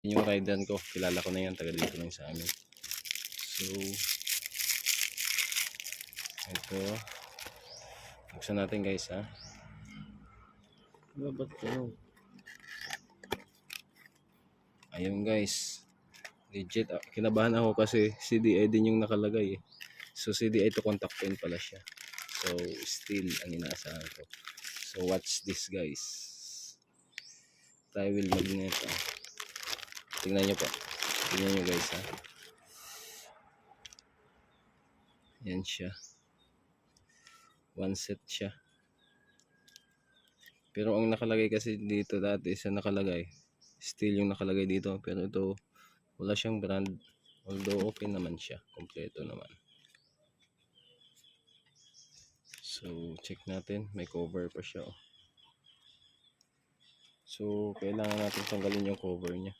Yung rider ko, kilala ko na yan, taga dito lang sa amin. So ito, buksan natin guys ha. Ano ba ito? Ayun guys, legit. Kinabahan ako kasi CDI din yung nakalagay eh. So CDI to contact point pala siya. So still ang inaasahan ko. So watch this guys. Tayo will magnet. Tingnan nyo po. Tingnan nyo guys ha. Yan siya. One set siya. Pero ang nakalagay kasi dito dati sa nakalagay, still yung nakalagay dito. Pero ito, wala siyang brand. Although okay naman siya. Kompleto naman. So check natin. May cover pa siya oh. So kailangan natin tanggalin yung cover niya.